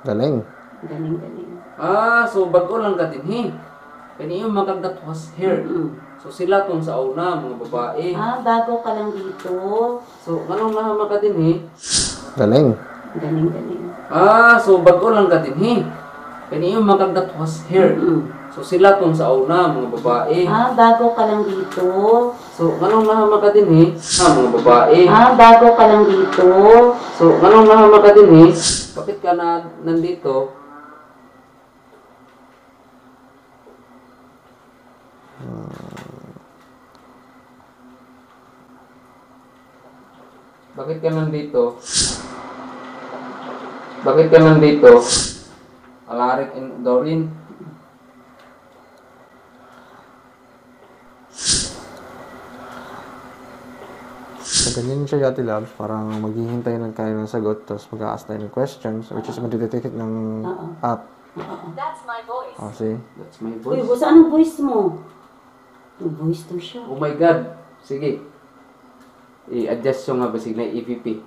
Galing. Galing, galing. So bago lang ka din, he. Kani yung magagdat was here. So sila tong sa una, mga babae. Bago ka lang dito. So, anong nahama ka din, he? Galing. Galing, galing. So bago lang ka din, he. Kani yung magagdat was here. So sila tong sa una, mga babae. Bago ka lang dito. So, anong nahama ka din, he? Mga babae. Bago ka lang dito. So, anong nahama ka din, he? Bakit ka na nandito? Bakit ka nandito? Bakit ka nandito? Alaric and Doreen. So, ganyan siya Yati Labs. Parang maghihintay ng kayo ng sagot, tapos mag-a-ask tayo ng questions, which is madidetect ng app. That's my voice. See? That's my Uy, voice. anong voice mo? Yung voice to siya. Oh my God. Sige. I-adjust yung nga basig na EVP.